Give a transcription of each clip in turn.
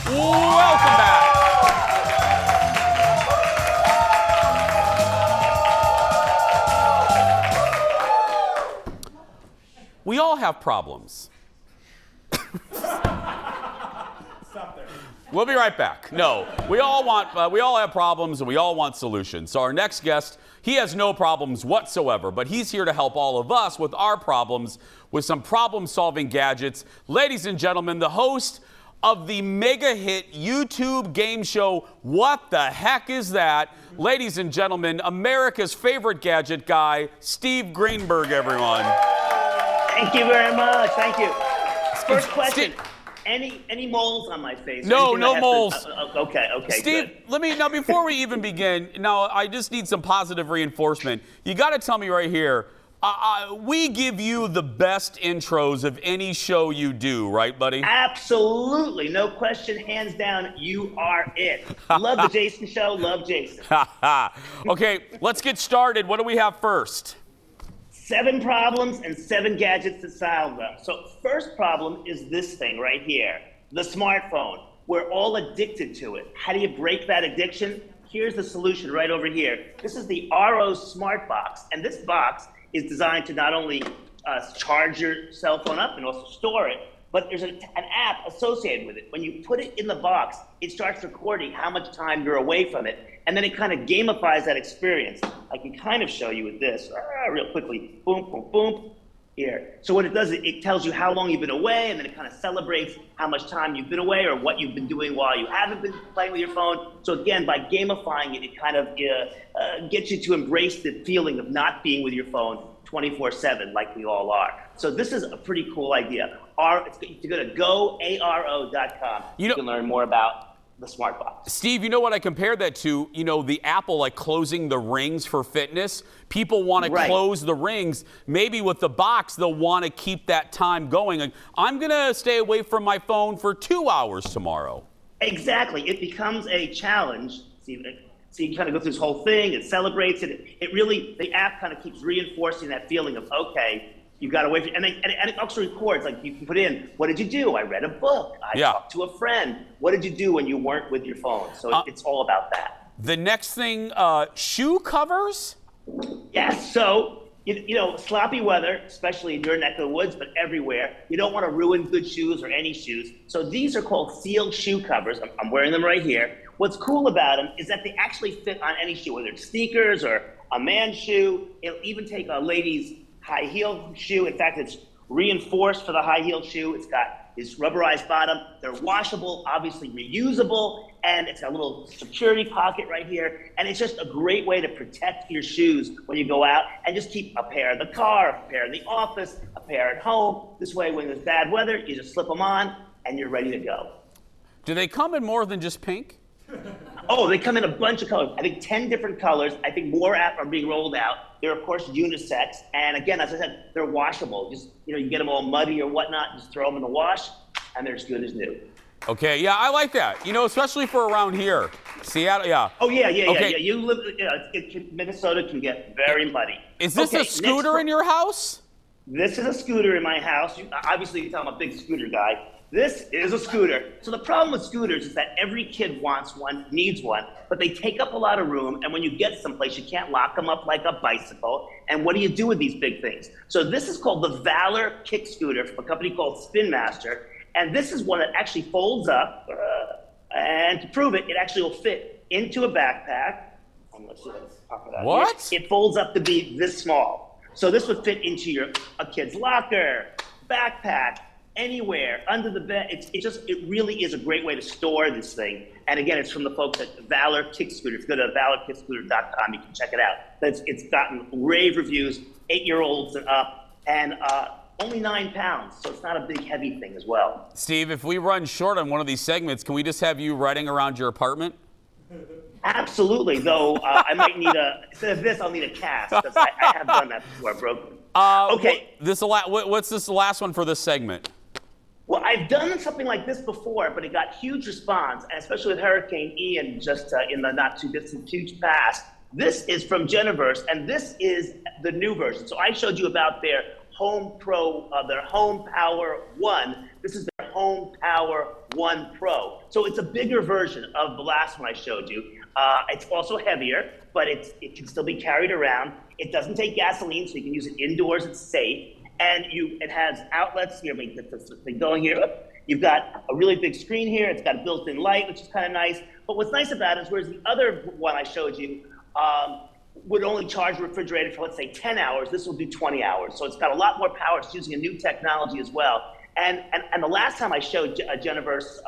Welcome back. We all have problems. Stop there. We'll be right back. No, we all have problems and we all want solutions. So our next guest, he has no problems whatsoever, but he's here to help all of us with our problems with some problem-solving gadgets. Ladies and gentlemen, the host of the mega hit YouTube game show, What the Heck Is That? Ladies and gentlemen, America's favorite gadget guy, Steve Greenberg, everyone. Thank you very much. Thank you. First question. Any moles on my face? No, no moles. Okay, Steve, good. now before we even begin, I just need some positive reinforcement. You got to tell me right here, we give you the best intros of any show you do, right, buddy? Absolutely. No question, hands down, you are it. Love the Jason show, love Jason. Okay, let's get started. What do we have first? 7 problems and 7 gadgets to solve them. So first problem is this thing right here, the smartphone. We're all addicted to it. How do you break that addiction? Here's the solution right over here. This is the RO Smart Box, and this box is designed to not only charge your cell phone up and also store it, but there's an app associated with it. When you put it in the box, it starts recording how much time you're away from it, and then it kind of gamifies that experience. I can kind of show you with this real quickly. Boom, boom, boom, here. So what it does, it tells you how long you've been away, and then it kind of celebrates how much time you've been away or what you've been doing while you haven't been playing with your phone. So again, by gamifying it, it kind of gets you to embrace the feeling of not being with your phone 24/7 like we all are. So this is a pretty cool idea. You go to goaro.com. You can learn more about the smart box. Steve, you know what I compared that to? The Apple like closing the rings for fitness. People want to close the rings. Maybe with the box, they'll want to keep that time going. Like, I'm going to stay away from my phone for 2 hours tomorrow. Exactly. It becomes a challenge. So you kind of go through this whole thing. It celebrates it. The app kind of keeps reinforcing that feeling of, okay, you got away from it. And it also records, like you can put in, what did you do? I read a book. I talked to a friend. What did you do when you weren't with your phone? So it's all about that. The next thing, shoe covers? Yes. So, sloppy weather, especially in your neck of the woods, but everywhere. You don't want to ruin good shoes or any shoes. So these are called sealed shoe covers. I'm wearing them right here. What's cool about them is that they actually fit on any shoe, whether it's sneakers or a man's shoe. It'll even take a lady's high heel shoe. In fact, it's reinforced for the high heel shoe. It's got this rubberized bottom. They're washable, obviously reusable, and it's got a little security pocket right here. And it's just a great way to protect your shoes when you go out and just keep a pair in the car, a pair in the office, a pair at home. This way, when there's bad weather, you just slip them on and you're ready to go. Do they come in more than just pink? Oh, they come in a bunch of colors. I think 10 different colors. I think more are being rolled out. They're, of course, unisex. And again, as I said, they're washable. Just, you get them all muddy or whatnot, just throw them in the wash, and they're as good as new. Okay, yeah, I like that. Especially for around here. Seattle, yeah. Oh, yeah. You live, Minnesota can get very muddy. Is this a scooter in your house? This is a scooter in my house. Obviously, you can tell I'm a big scooter guy. This is a scooter. So the problem with scooters is that every kid wants one, needs one, but they take up a lot of room. And when you get someplace, you can't lock them up like a bicycle. And what do you do with these big things? So this is called the Valor kick scooter from a company called Spin Master. And this is one that actually folds up. And to prove it, it actually will fit into a backpack. Let's see if I can pop it out. What? It folds up to be this small. So this would fit into a kid's locker, backpack, anywhere, under the bed. It really is a great way to store this thing. And again, it's from the folks at Valor Kick Scooter. If you go to valorkickscooter.com, you can check it out. It's gotten rave reviews, 8-year-olds and up, and only 9 pounds. So it's not a big, heavy thing as well. Steve, if we run short on one of these segments, can we just have you riding around your apartment? Absolutely, though I might need instead of this, I'll need a cast, because I have done that before, broken. Okay. What's this last one for this segment? Well, I've done something like this before, but it got huge response, and especially with Hurricane Ian just in the not too distant future past. This is from Geniverse, and this is the new version. So I showed you about their Home Pro, their Home Power 1. This is their Home Power 1 Pro. So it's a bigger version of the last one I showed you. It's also heavier, but it can still be carried around. It doesn't take gasoline, so you can use it indoors. It's safe. And it has outlets here. Make this thing going here. You've got a really big screen here. It's got a built-in light, which is kind of nice. But what's nice about it is, whereas the other one I showed you would only charge the refrigerator for, let's say, 10 hours, this will do 20 hours. So it's got a lot more power. It's using a new technology as well. And the last time I showed a Geniverse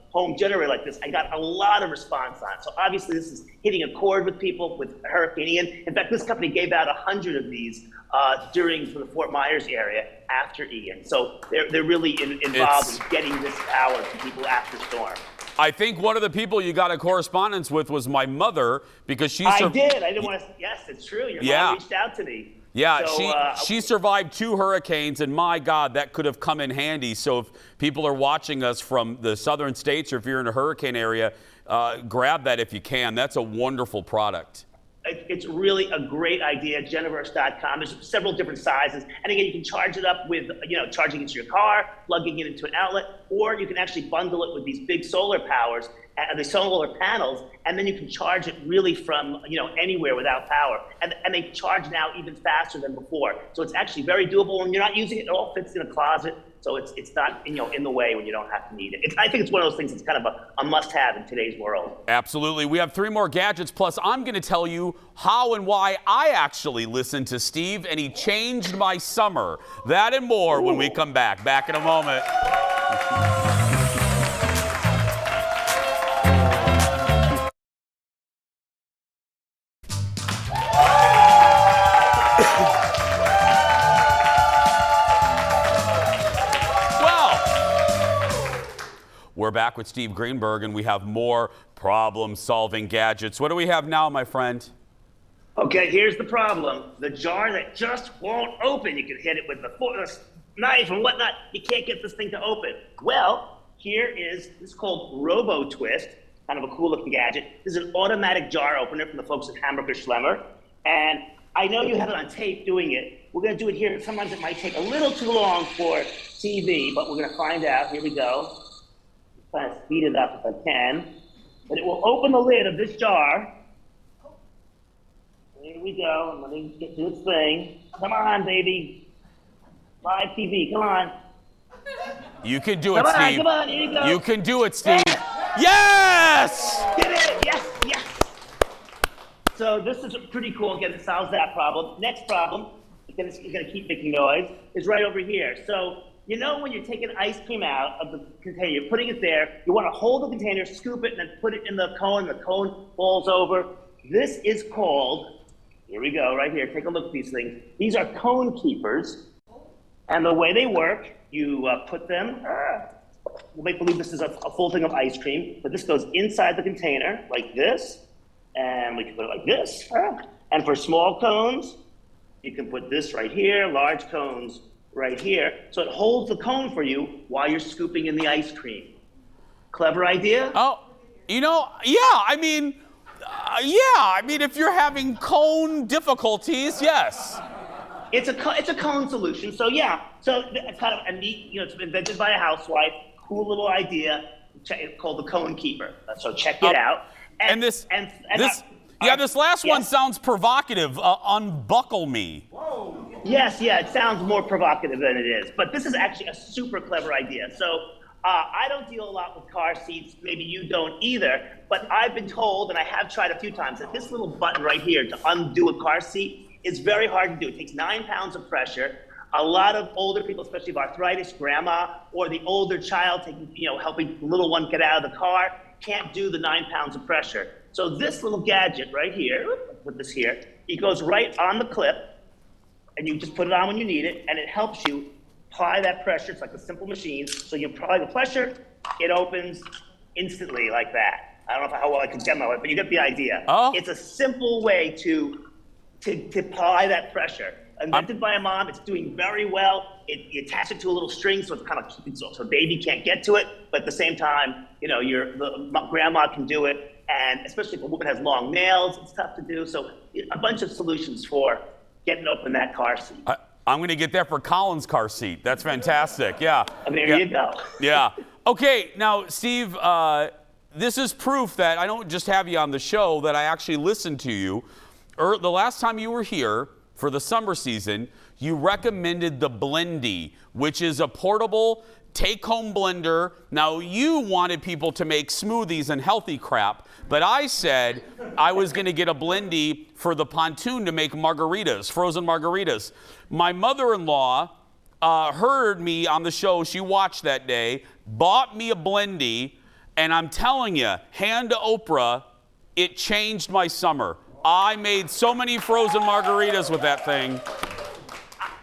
home generator like this, I got a lot of response on it. So obviously this is hitting a chord with people with Hurricane Ian. In fact, this company gave out 100 of these for the Fort Myers area after Ian. So they're really involved in getting this power to people after storm. I think one of the people you got a correspondence with was my mother, because she I didn't want to. Yes, it's true. Your mom reached out to me. Yeah, so, she survived 2 hurricanes, and my God, that could have come in handy. So if people are watching us from the southern states, or if you're in a hurricane area, grab that if you can. That's a wonderful product. It's really a great idea. Geniverse.com. There's several different sizes, and again, you can charge it up with charging it to your car, plugging it into an outlet, or you can actually bundle it with these big solar powers, the solar panels, and then you can charge it really from anywhere without power. And they charge now even faster than before. So it's actually very doable. When you're not using it, it all fits in a closet. So it's not in the way when you don't have to need it. I think it's one of those things that's kind of a must-have in today's world. Absolutely. We have 3 more gadgets, plus I'm going to tell you how and why I actually listened to Steve, and he changed my summer. That and more when we come back. Back in a moment. We're back with Steve Greenberg, and we have more problem-solving gadgets. What do we have now, my friend? Okay, here's the problem. The jar that just won't open. You can hit it with the knife and whatnot. You can't get this thing to open. Well, this is called Robo Twist, kind of a cool-looking gadget. This is an automatic jar opener from the folks at Hamburger Schlemmer. And I know you have it on tape doing it. We're going to do it here. Sometimes it might take a little too long for TV, but we're going to find out. Here we go. Try to speed it up if I can. But it will open the lid of this jar. Here we go. I'm going to get to its thing. Come on, baby. Live TV, come on. You can do it, Steve. Come on, here you go. You can do it, Steve. Yes! Get it! Yes, yes. So this is pretty cool. Again, it solves that problem. Next problem, again, it's going to keep making noise, is right over here. So when you're taking ice cream out of the container, you're putting it there, you want to hold the container, scoop it, and then put it in the cone falls over. This is called, here we go, right here, take a look at these things. These are cone keepers, and the way they work, you put them, we'll make believe this is a full thing of ice cream, but this goes inside the container, like this, and we can put it like this. And for small cones, you can put this right here, large cones right here, so it holds the cone for you while you're scooping in the ice cream. Clever idea? Oh, I mean, if you're having cone difficulties, yes. It's a cone solution, so yeah. So it's kind of a neat, it's invented by a housewife, cool little idea, called the Cone Keeper. So check it out. This last one sounds provocative. Unbuckle me. Whoa. Yes, it sounds more provocative than it is, but this is actually a super clever idea. So I don't deal a lot with car seats, maybe you don't either, but I've been told, and I have tried a few times, that this little button right here to undo a car seat is very hard to do. It takes 9 pounds of pressure. A lot of older people, especially with arthritis, grandma, or the older child helping the little one get out of the car, can't do the 9 pounds of pressure. So this little gadget right here, put this here, it goes right on the clip, and you just put it on when you need it, and it helps you apply that pressure. It's like a simple machine. So you apply the pressure, it opens instantly like that. I don't know how well I can demo it, but you get the idea. Oh. It's a simple way to apply that pressure. Invented by a mom, it's doing very well. You attach it to a little string, so it's kind of keeping so baby can't get to it, but at the same time, the grandma can do it, and especially if a woman has long nails, it's tough to do. So a bunch of solutions for getting open that car seat. I'm going to get that for Colin's car seat. That's fantastic. Yeah. There you go. Yeah. Okay, now, Steve, this is proof that I don't just have you on the show, that I actually listened to you. The last time you were here for the summer season, you recommended the Blendy, which is a portable take-home blender. Now, you wanted people to make smoothies and healthy crap, but I said I was going to get a Blendy for the pontoon to make margaritas, frozen margaritas. My mother-in-law heard me on the show. She watched that day, bought me a Blendy, and I'm telling you, hand to Oprah, it changed my summer. I made so many frozen margaritas with that thing.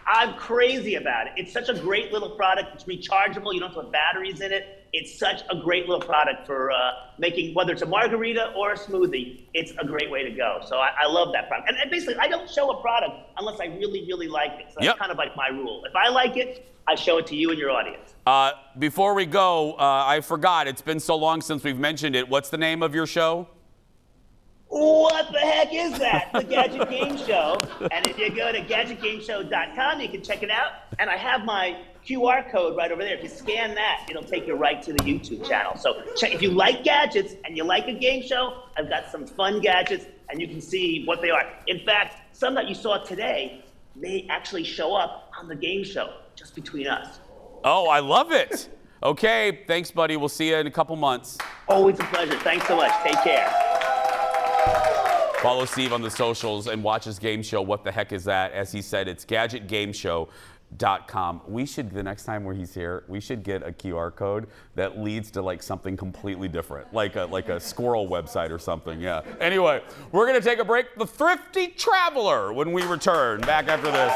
I'm crazy about it. It's such a great little product. It's rechargeable. You don't have to put batteries in it. It's such a great little product for making, whether it's a margarita or a smoothie, it's a great way to go. So I love that product. And basically, I don't show a product unless I really, really like it. So that's kind of like my rule. If I like it, I show it to you and your audience. Before we go, I forgot. It's been so long since we've mentioned it. What's the name of your show? What the heck is that? The Gadget Game Show. And if you go to gadgetgameshow.com, you can check it out. And I have my QR code right over there. If you scan that, it'll take you right to the YouTube channel. So check, if you like gadgets and you like a game show, I've got some fun gadgets and you can see what they are. In fact, some that you saw today may actually show up on the game show, just between us. Oh, I love it. Okay, thanks, buddy. We'll see you in a couple months. Always a pleasure. Thanks so much. Take care. Follow Steve on the socials and watch his game show, What the Heck Is That? As he said, it's gadgetgameshow.com. We should, the next time where he's here, we should get a QR code that leads to like something completely different, like a squirrel website or something, yeah. Anyway, we're going to take a break. The Thrifty Traveler when we return. Back after this.